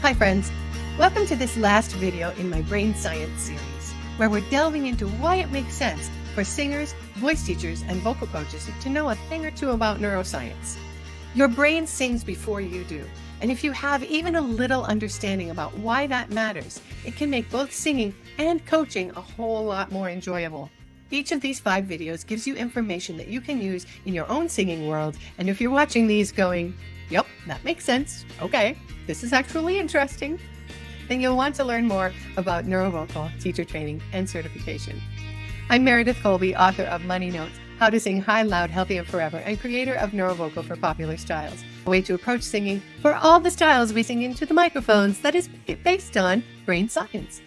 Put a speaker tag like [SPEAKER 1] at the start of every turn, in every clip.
[SPEAKER 1] Hi friends, welcome to this last video in my brain science series, where we're delving into why it makes sense for singers, voice teachers, and vocal coaches to know a thing or two about neuroscience. Your brain sings before you do, and if you have even a little understanding about why that matters, it can make both singing and coaching a whole lot more enjoyable. Each of these 5 videos gives you information that you can use in your own singing world, and if you're watching these going, yep, that makes sense, okay, this is actually interesting, then you'll want to learn more about neurovocal teacher training and certification. I'm Meredith Colby, author of Money Notes, How to Sing High, Loud, Healthy, and Forever, and creator of Neurovocal for Popular Styles, a way to approach singing for all the styles we sing into the microphones that is based on brain science.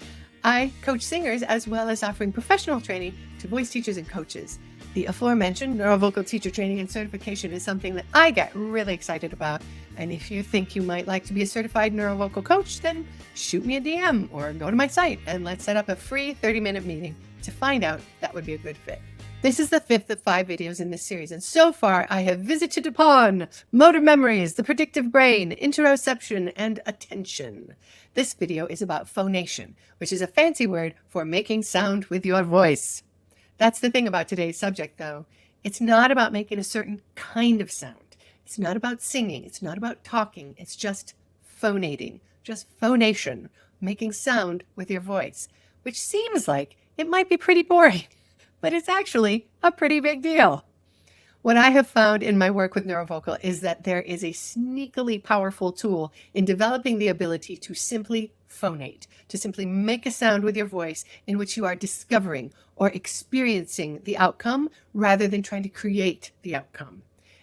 [SPEAKER 1] I coach singers as well as offering professional training to voice teachers and coaches. The aforementioned neurovocal teacher training and certification is something that I get really excited about. And if you think you might like to be a certified neurovocal coach, then shoot me a DM or go to my site and let's set up a free 30-minute meeting to find out if that would be a good fit. This is the 5th of 5 videos in this series, and so far I have visited upon motor memories, the predictive brain, interoception, and attention. This video is about phonation, which is a fancy word for making sound with your voice. That's the thing about today's subject, though. It's not about making a certain kind of sound. It's not about singing. It's not about talking. It's just phonating, just phonation, making sound with your voice, which seems like it might be pretty boring, but it's actually a pretty big deal. What I have found in my work with neurovocal is that there is a sneakily powerful tool in developing the ability to simply phonate, to simply make a sound with your voice in which you are discovering or experiencing the outcome rather than trying to create the outcome.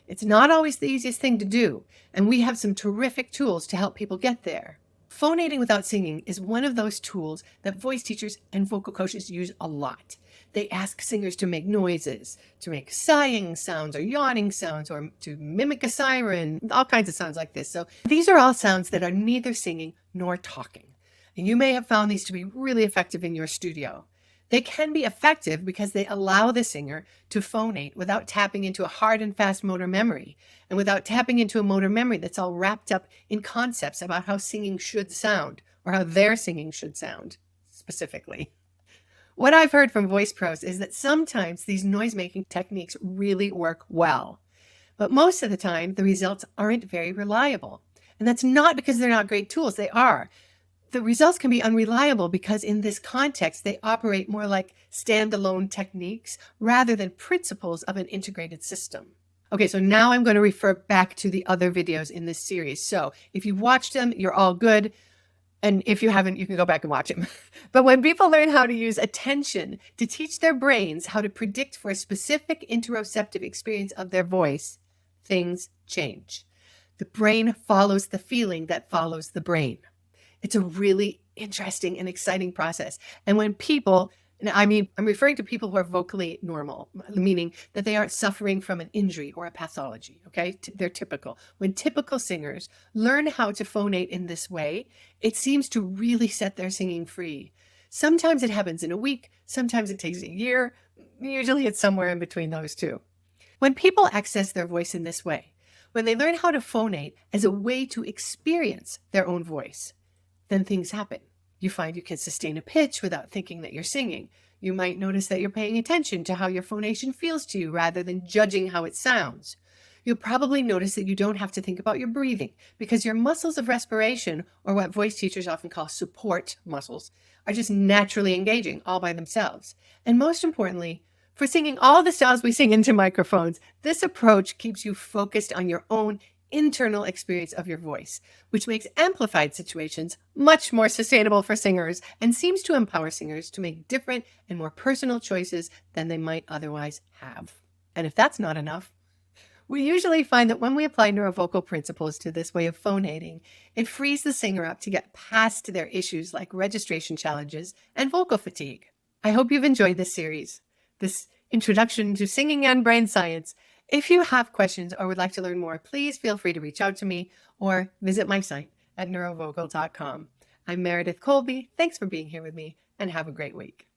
[SPEAKER 1] It's not always the easiest thing to do, and we have some terrific tools to help people get there. Phonating without singing is one of those tools that voice teachers and vocal coaches use a lot. They ask singers to make noises, to make sighing sounds or yawning sounds, or to mimic a siren, all kinds of sounds like this. So these are all sounds that are neither singing nor talking. And you may have found these to be really effective in your studio. They can be effective because they allow the singer to phonate without tapping into a hard and fast motor memory, and without tapping into a motor memory that's all wrapped up in concepts about how singing should sound, or how their singing should sound, specifically. What I've heard from voice pros is that sometimes these noise-making techniques really work well, but most of the time the results aren't very reliable. And that's not because they're not great tools, they are. The results can be unreliable because in this context, they operate more like standalone techniques rather than principles of an integrated system. Okay, so now I'm going to refer back to the other videos in this series. So if you've watched them, you're all good. And if you haven't, you can go back and watch them. But when people learn how to use attention to teach their brains how to predict for a specific interoceptive experience of their voice, things change. The brain follows the feeling that follows the brain. It's a really interesting and exciting process. And when people, I'm referring to people who are vocally normal, meaning that they aren't suffering from an injury or a pathology, okay? They're typical. When typical singers learn how to phonate in this way, it seems to really set their singing free. Sometimes it happens in a week, sometimes it takes a year, usually it's somewhere in between those two. When people access their voice in this way, when they learn how to phonate as a way to experience their own voice, then things happen. You find you can sustain a pitch without thinking that you're singing. You might notice that you're paying attention to how your phonation feels to you rather than judging how it sounds. You'll probably notice that you don't have to think about your breathing because your muscles of respiration, or what voice teachers often call support muscles, are just naturally engaging all by themselves. And most importantly, for singing all the styles we sing into microphones, this approach keeps you focused on your own internal experience of your voice, which makes amplified situations much more sustainable for singers and seems to empower singers to make different and more personal choices than they might otherwise have. And if that's not enough, we usually find that when we apply neurovocal principles to this way of phonating, it frees the singer up to get past their issues like registration challenges and vocal fatigue. I hope you've enjoyed this series, this introduction to singing and brain science. If you have questions or would like to learn more, please feel free to reach out to me or visit my site at neurovocal.com. I'm Meredith Colby. Thanks for being here with me and have a great week.